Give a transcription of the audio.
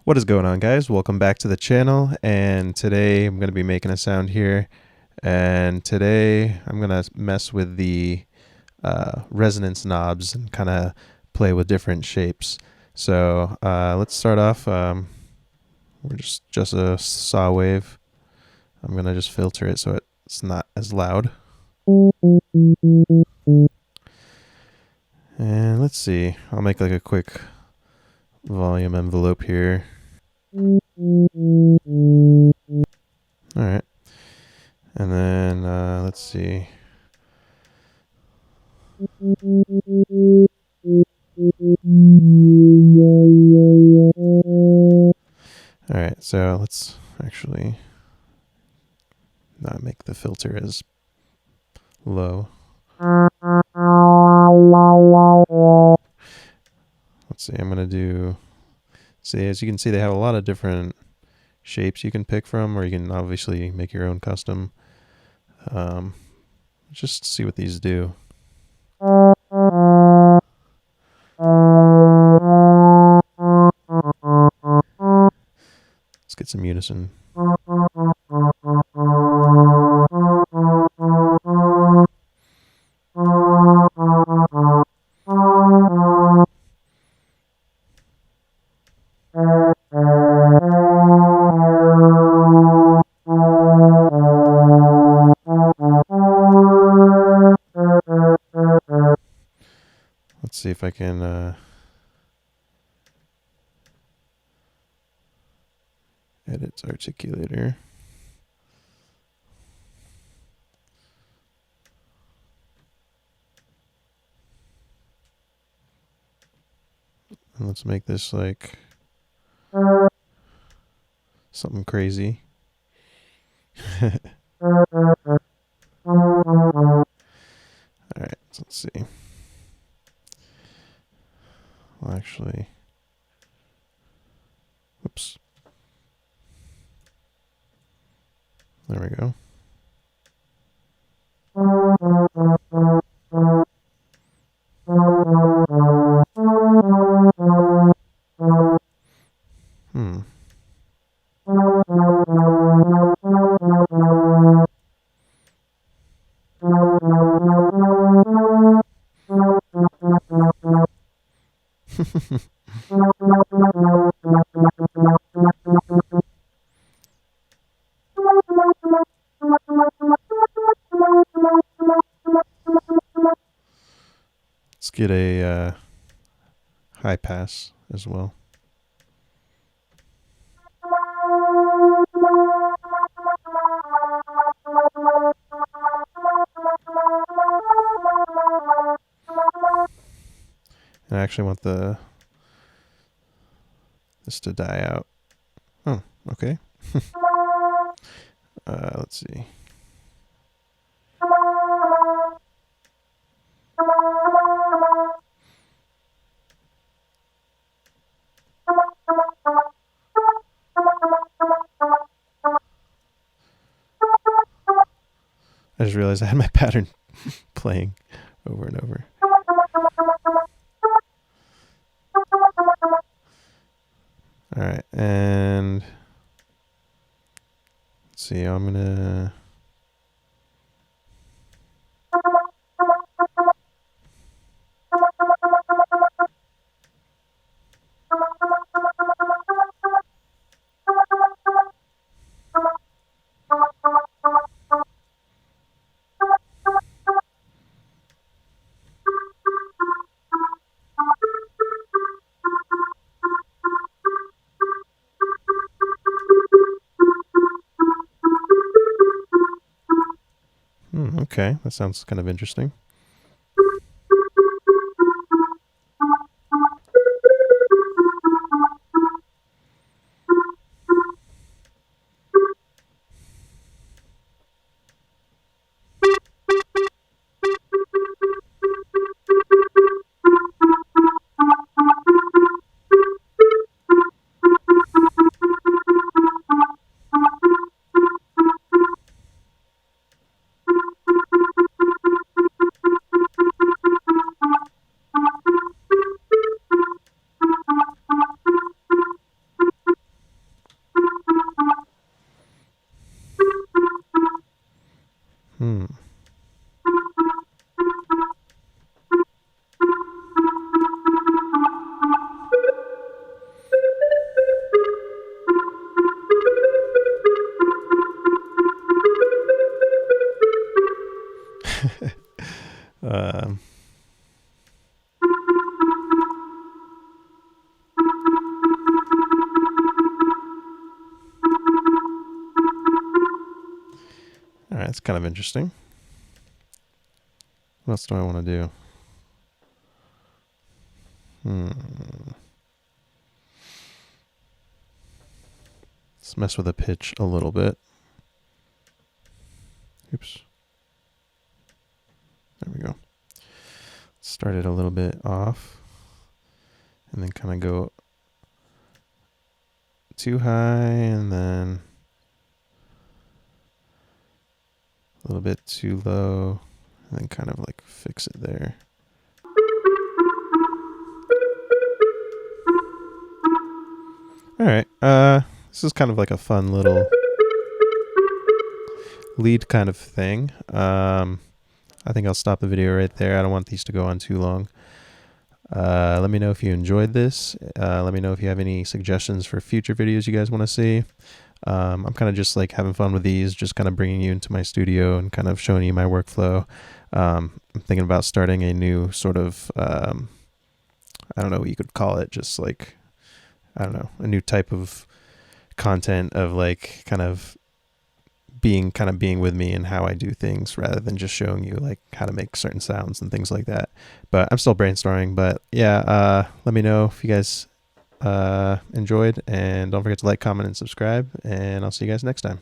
What is going on, guys? Welcome back to the channel, and today I'm going to be making a sound here, and today I'm going to mess with the resonance knobs and kind of play with different shapes. So let's start off. We're just a saw wave. I'm going to just filter it so it's not as loud. And let's see, I'll make like a quick volume envelope here. Alright, and then let's see. Alright, so let's actually not make the filter as low. Let's see, I'm going to do, see, as you can see, they have a lot of different shapes you can pick from, or you can obviously make your own custom. Just see what these do. Let's get some unison. Let's see if I can edit articulator. And let's make this like something crazy. Alright, so let's see. Well, actually, oops. There we go. Let's get a high pass as well. And I actually want this to die out. Oh, okay. Let's see. I just realized I had my pattern playing over and over. All right, and let's see, I'm gonna okay, that sounds kind of interesting. Hmm. um, all right, that's kind of interesting. What else do I want to do? Let's mess with the pitch a little bit. Oops. There we go. Start it a little bit off and then kind of go too high and then a little bit too low and then kind of like fix it there. All right. This is kind of like a fun little lead kind of thing. I think I'll stop the video right there. I don't want these to go on too long. Let me know if you enjoyed this. Let me know if you have any suggestions for future videos you guys want to see. I'm kind of just like having fun with these, just kind of bringing you into my studio and kind of showing you my workflow. I'm thinking about starting a new sort of, I don't know what you could call it, just like, I don't know, a new type of content of like kind of being with me and how I do things rather than just showing you like how to make certain sounds and things like that. But I'm still brainstorming. But yeah, let me know if you guys enjoyed, and don't forget to like, comment, and subscribe, and I'll see you guys next time.